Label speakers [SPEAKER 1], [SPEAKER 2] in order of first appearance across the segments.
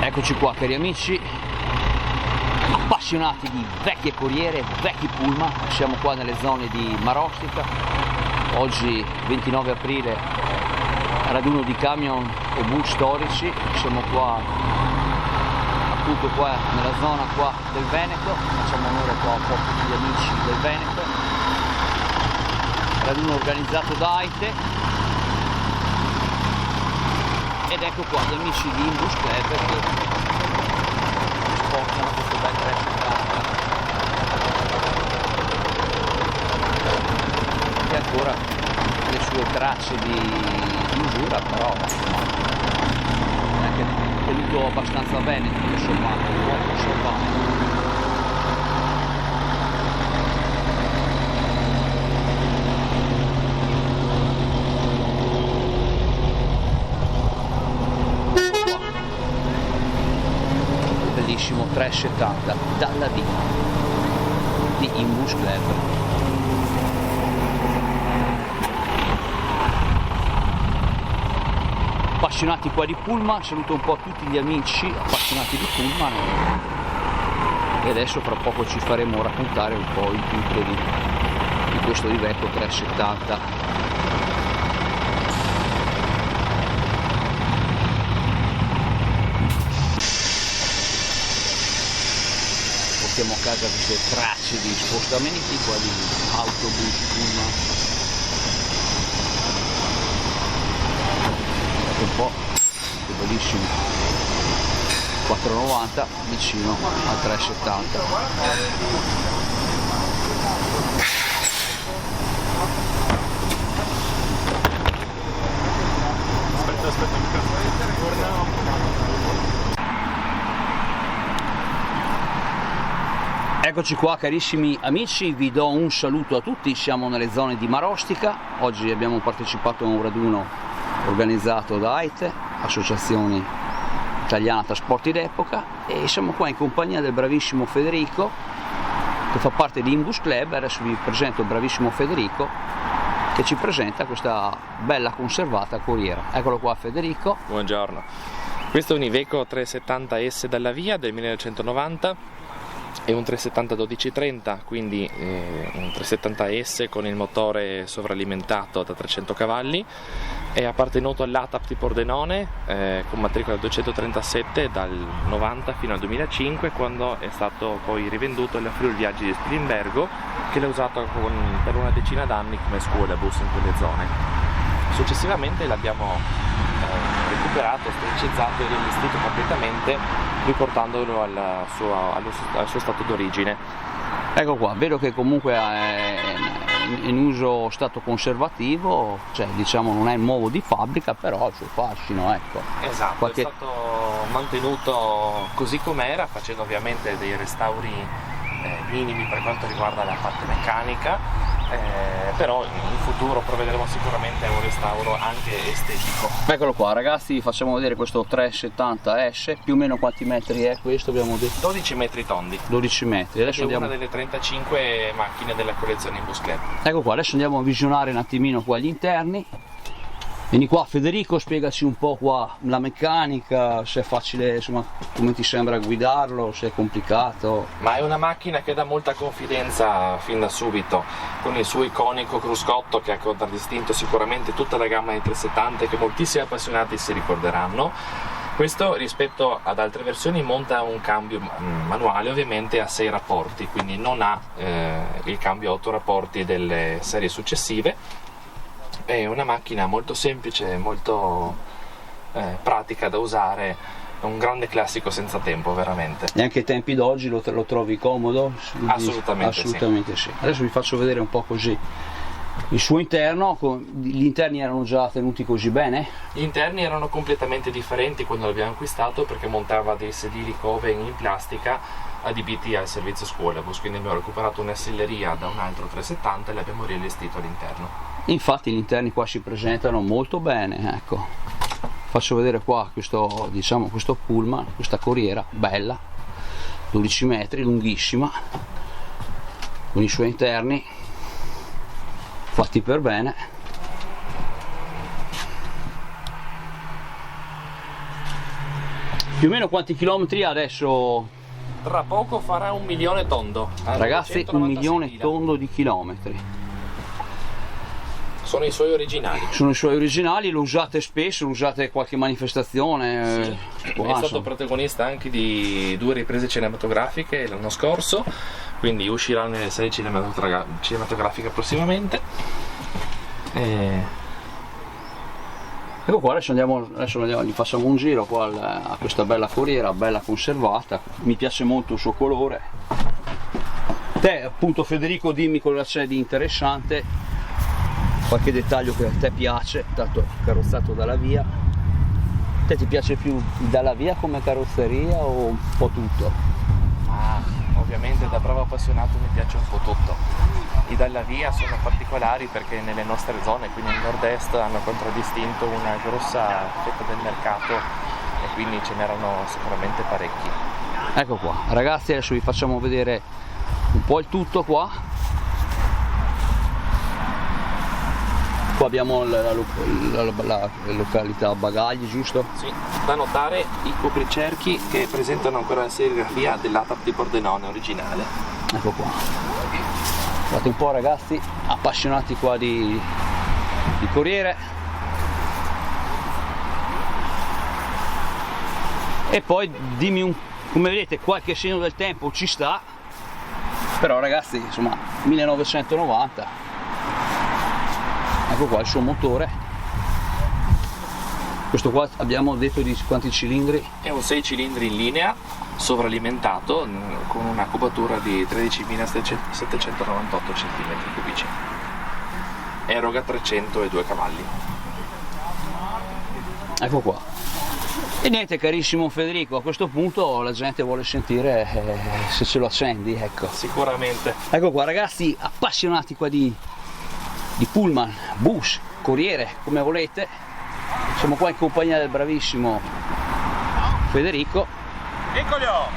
[SPEAKER 1] Eccoci qua cari amici, appassionati di vecchie corriere, vecchi pullman. Siamo qua nelle zone di Marostica. Oggi 29 aprile, raduno di camion e bus storici. Siamo qua appunto qua nella zona qua del Veneto, facciamo onore qua un po' a tutti gli amici del Veneto. Raduno organizzato da AITE. Ed ecco qua gli amici di Imbus Club che spostano questo bel 370 che ha ancora le sue tracce di usura, però è anche tenuto abbastanza bene, tutto sommato, buon conservato. Bellissimo 370 dalla via di Imbus Club. Appassionati qua di pullman, saluto un po' tutti gli amici appassionati di pullman e adesso fra poco ci faremo raccontare un po' il tutto di questo Iveco 370. Portiamo a casa queste tracce di spostamenti qua di autobus, pullman. Guardate un po', che bellissimo, 490 vicino al 370. Eccoci qua carissimi amici, vi do un saluto a tutti, siamo nelle zone di Marostica. Oggi abbiamo partecipato a un raduno organizzato da AITE, Associazione Italiana Trasporti d'Epoca, e siamo qua in compagnia del bravissimo Federico che fa parte di Imbus Club. Adesso vi presento il bravissimo Federico che ci presenta questa bella conservata corriera. Eccolo qua Federico.
[SPEAKER 2] Buongiorno, questo è un Iveco 370S dalla via del 1990. È un 370 1230, quindi un 370S con il motore sovralimentato da 300 cavalli. È appartenuto all'ATAP di Pordenone con matricola 237 dal 90 fino al 2005, quando è stato poi rivenduto alla Friuli Viaggi di Spilimbergo, che l'ha usato per una decina d'anni come scuola bus in quelle zone. Successivamente l'abbiamo recuperato, storicizzato e rivestito completamente, riportandolo al suo stato d'origine.
[SPEAKER 1] Ecco qua, vedo che comunque è in uso stato conservativo, cioè diciamo non è nuovo di fabbrica, però ha il suo fascino, ecco.
[SPEAKER 2] Esatto, è stato mantenuto così com'era, facendo ovviamente dei restauri minimi per quanto riguarda la parte meccanica. Però in futuro provvederemo sicuramente a un restauro anche estetico.
[SPEAKER 1] Eccolo qua ragazzi, vi facciamo vedere questo 370S, più o meno quanti metri è questo abbiamo detto?
[SPEAKER 2] 12 metri tondi.
[SPEAKER 1] 12 metri. Adesso
[SPEAKER 2] è
[SPEAKER 1] andiamo...
[SPEAKER 2] una delle 35 macchine della collezione Imbus Club.
[SPEAKER 1] Ecco qua, adesso andiamo a visionare un attimino qua gli interni. Vieni qua Federico, spiegaci un po' qua la meccanica, se è facile, insomma, come ti sembra guidarlo, se è complicato.
[SPEAKER 2] Ma è una macchina che dà molta confidenza fin da subito, con il suo iconico cruscotto che ha contraddistinto sicuramente tutta la gamma dei 370 che moltissimi appassionati si ricorderanno. Questo rispetto ad altre versioni monta un cambio manuale ovviamente a 6 rapporti, quindi non ha il cambio a 8 rapporti delle serie successive. È una macchina molto semplice, molto pratica da usare, è un grande classico senza tempo veramente.
[SPEAKER 1] E anche ai tempi d'oggi lo trovi comodo?
[SPEAKER 2] Assolutamente
[SPEAKER 1] sì. Adesso vi faccio vedere un po' così il suo interno. Gli interni erano già tenuti così bene?
[SPEAKER 2] Gli interni erano completamente differenti quando l'abbiamo acquistato, perché montava dei sedili Coven in plastica adibiti al servizio scuolabus, quindi abbiamo recuperato una selleria da un altro 370 e l'abbiamo riallestito all'interno.
[SPEAKER 1] Infatti gli interni qua si presentano molto bene, ecco. Faccio vedere qua questo, diciamo, questo pullman, questa corriera bella, 12 metri, lunghissima, con i suoi interni fatti per bene. Più o meno quanti chilometri adesso?
[SPEAKER 2] Tra poco farà 1 milione tondo.
[SPEAKER 1] Ragazzi, 1 milione tondo di chilometri.
[SPEAKER 2] Sono i suoi originali.
[SPEAKER 1] Sono i suoi originali, lo usate spesso, lo usate a qualche manifestazione?
[SPEAKER 2] Sì. È stato protagonista anche di 2 riprese cinematografiche l'anno scorso, quindi uscirà nelle serie cinematografiche prossimamente.
[SPEAKER 1] Ecco qua, adesso andiamo, gli facciamo un giro qua a questa bella corriera, bella conservata, mi piace molto il suo colore. Te appunto Federico, dimmi cosa c'è di interessante, qualche dettaglio che a te piace, tanto carrozzato dalla via. Te ti piace più dalla via come carrozzeria o un po' tutto?
[SPEAKER 2] Ovviamente da bravo appassionato mi piace un po' tutto. I dalla via sono particolari perché nelle nostre zone, quindi nel nord-est, hanno contraddistinto una grossa fetta del mercato e quindi ce n'erano sicuramente parecchi.
[SPEAKER 1] Ecco qua, ragazzi, adesso vi facciamo vedere un po' il tutto qua. Qua abbiamo la località bagagli, giusto?
[SPEAKER 2] Sì, da notare i copricerchi che presentano ancora la serigrafia dell'ATAP di Pordenone originale.
[SPEAKER 1] Ecco qua. Guardate un po', ragazzi, appassionati qua di corriere. E poi dimmi come vedete qualche segno del tempo ci sta, però ragazzi, insomma, 1990. Ecco qua il suo motore. Questo qua abbiamo detto di quanti cilindri?
[SPEAKER 2] È un 6 cilindri in linea, sovralimentato, con una cubatura di 13.798 cm3. Eroga 302 cavalli.
[SPEAKER 1] Ecco qua. E niente, carissimo Federico, a questo punto la gente vuole sentire se ce lo accendi, ecco.
[SPEAKER 2] Sicuramente.
[SPEAKER 1] Ecco qua, ragazzi, appassionati qua di pullman, bus, corriere, come volete. Siamo qua in compagnia del bravissimo Federico.
[SPEAKER 3] Eccolo!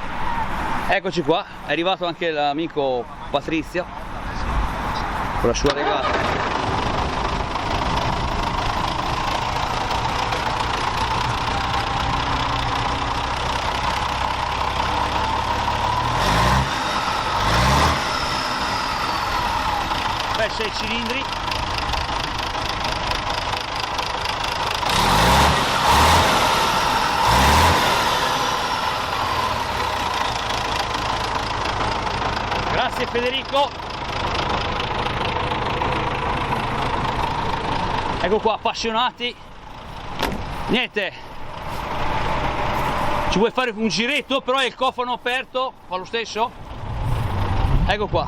[SPEAKER 1] Eccoci qua, è arrivato anche l'amico Patrizio con la sua regata. Beh, 6 cilindri. Grazie Federico. Ecco qua, appassionati. Niente, ci vuoi fare un giretto, però è il cofano aperto, fa lo stesso. Ecco qua.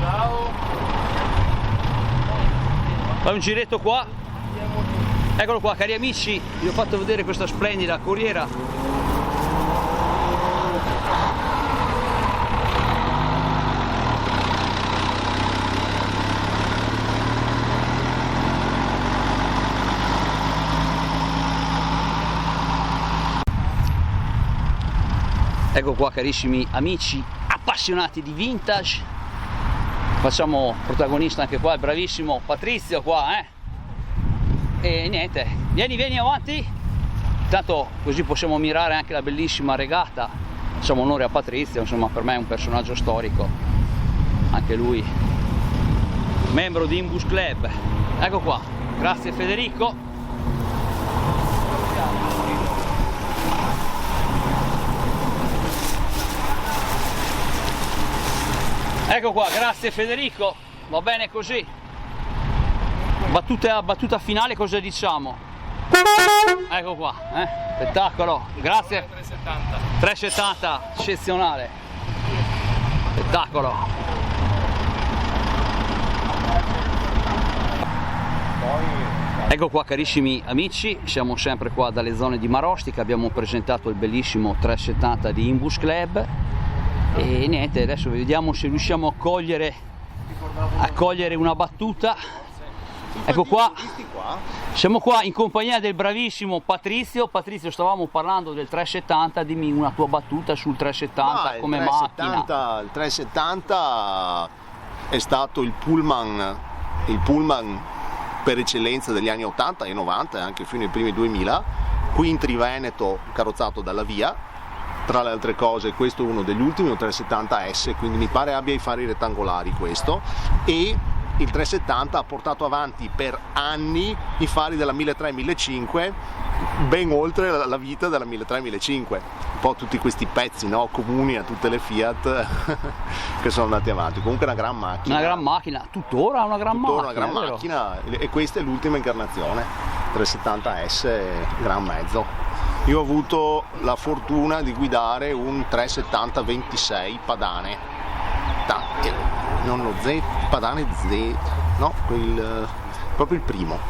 [SPEAKER 3] Ciao.
[SPEAKER 1] Fai un giretto qua. Eccolo qua, cari amici, vi ho fatto vedere questa splendida corriera. Ecco qua, carissimi amici appassionati di vintage, facciamo protagonista anche qua il bravissimo Patrizio qua, e niente, vieni avanti, intanto così possiamo mirare anche la bellissima regata. Facciamo onore a Patrizio, insomma, per me è un personaggio storico, anche lui membro di Imbus Club. Ecco qua, grazie Federico. Ecco qua, grazie Federico, va bene così. Battuta finale, cosa diciamo? Ecco qua, spettacolo, grazie. 370, eccezionale, spettacolo. Ecco qua, carissimi amici, siamo sempre qua dalle zone di Marostica, abbiamo presentato il bellissimo 370 di Imbus Club. E niente, adesso vediamo se riusciamo a cogliere una battuta. Ecco qua, siamo qua in compagnia del bravissimo Patrizio. Patrizio, stavamo parlando del 370, dimmi una tua battuta sul 370 come macchina.
[SPEAKER 3] Il 370 è stato il pullman
[SPEAKER 4] per eccellenza degli anni 80 e 90 e anche fino ai primi 2000, Quintri Veneto carrozzato dalla Via. Tra le altre cose questo è uno degli ultimi, un 370S, quindi mi pare abbia i fari rettangolari questo, e il 370 ha portato avanti per anni i fari della 1300-1500, ben oltre la vita della 1300-1500. Un po' tutti questi pezzi, no, comuni a tutte le Fiat che sono andati avanti. Comunque una gran macchina.
[SPEAKER 1] Una gran macchina, tuttora una gran
[SPEAKER 4] macchina, e questa è l'ultima incarnazione, 370S gran mezzo. Io ho avuto la fortuna di guidare un 370-26 Padane, non lo Z, Padane Z, no, proprio il primo,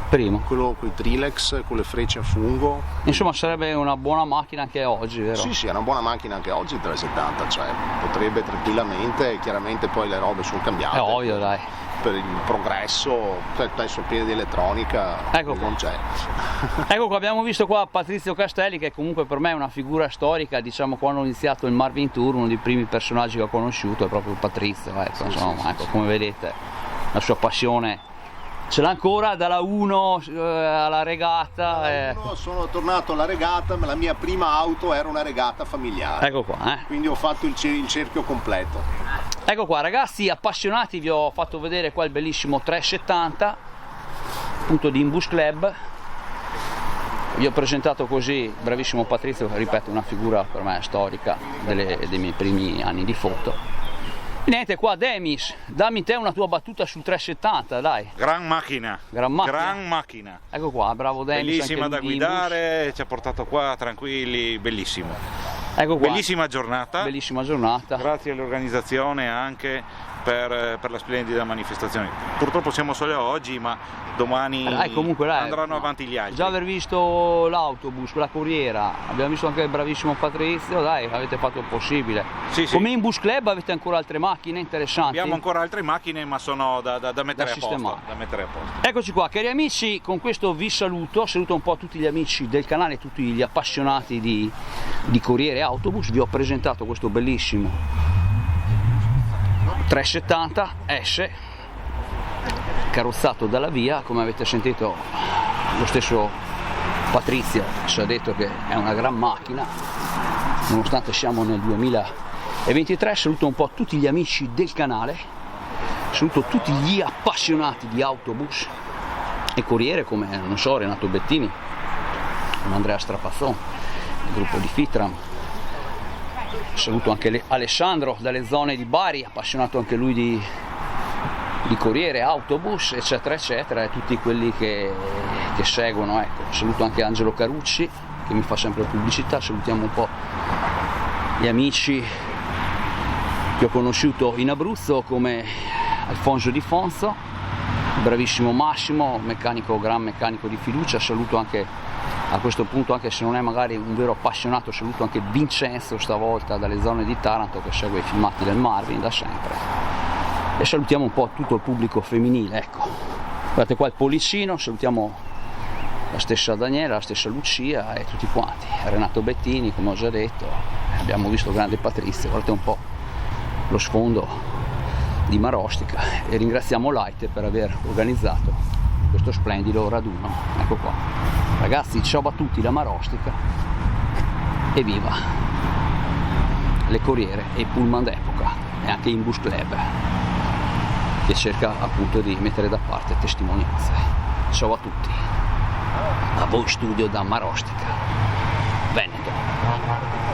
[SPEAKER 4] quello con i Trilex, con le frecce a fungo.
[SPEAKER 1] Insomma sarebbe una buona macchina anche oggi, vero?
[SPEAKER 4] Sì, è una buona macchina anche oggi il 370, cioè potrebbe tranquillamente, chiaramente poi le robe sono cambiate.
[SPEAKER 1] È ovvio, dai.
[SPEAKER 4] Per il progresso, adesso pieno di elettronica, non c'è.
[SPEAKER 1] Ecco qua, abbiamo visto qua Patrizio Castelli, che comunque per me è una figura storica, diciamo quando ho iniziato il Marvin Tour, uno dei primi personaggi che ho conosciuto è proprio Patrizio, ecco, insomma, ecco, come vedete la sua passione ce l'ha ancora dalla 1 alla regata.
[SPEAKER 4] Dalla 1 sono tornato alla regata, ma la mia prima auto era una regata familiare.
[SPEAKER 1] Ecco qua,
[SPEAKER 4] quindi ho fatto il cerchio completo.
[SPEAKER 1] Ecco qua ragazzi appassionati, vi ho fatto vedere qua il bellissimo 370 appunto di Imbus Club. Vi ho presentato così, bravissimo Patrizio, ripeto, una figura per me storica dei miei primi anni di foto. Niente, qua Demis, dammi te una tua battuta sul 370, dai.
[SPEAKER 3] Gran macchina.
[SPEAKER 1] Ecco qua, bravo Demis.
[SPEAKER 3] Bellissima da guidare, ci ha portato qua tranquilli, bellissimo.
[SPEAKER 1] Ecco qua.
[SPEAKER 3] Bellissima giornata. Grazie all'organizzazione anche per la splendida manifestazione. Purtroppo siamo solo oggi, ma domani andranno avanti gli altri.
[SPEAKER 1] Già aver visto l'autobus, la corriera, abbiamo visto anche il bravissimo Patrizio, dai, avete fatto il possibile. Come in Bus Club avete ancora altre macchine interessanti?
[SPEAKER 3] Abbiamo ancora altre macchine, ma sono da mettere a posto.
[SPEAKER 1] Eccoci qua, cari amici, con questo vi saluto un po' tutti gli amici del canale, tutti gli appassionati di corriere e autobus. Vi ho presentato questo bellissimo 370 S carrozzato dalla Via. Come avete sentito lo stesso Patrizio ci ha detto che è una gran macchina nonostante siamo nel 2023. Saluto un po' tutti gli amici del canale, saluto tutti gli appassionati di autobus e corriere come, non so, Renato Bettini, come Andrea Strapazzon, il gruppo di Fitram. Saluto anche Alessandro dalle zone di Bari, appassionato anche lui di corriere, autobus, eccetera eccetera, e tutti quelli che seguono, ecco. Saluto anche Angelo Carucci che mi fa sempre pubblicità. Salutiamo un po' gli amici che ho conosciuto in Abruzzo come Alfonso Di Fonso, il bravissimo Massimo, gran meccanico di fiducia. Saluto anche a questo punto, anche se non è magari un vero appassionato, saluto anche Vincenzo stavolta dalle zone di Taranto che segue i filmati del Marvin da sempre. E salutiamo un po' tutto il pubblico femminile, ecco. Guardate qua il Policino, salutiamo la stessa Daniela, la stessa Lucia e tutti quanti. Renato Bettini, come ho già detto, abbiamo visto il grande Patrizio, guardate un po' lo sfondo di Marostica, e ringraziamo Light per aver organizzato questo splendido raduno. Ecco qua ragazzi, ciao a tutti da Marostica e viva le corriere e i pullman d'epoca, e anche Imbus Club che cerca appunto di mettere da parte testimonianze. Ciao a tutti, a voi studio da Marostica.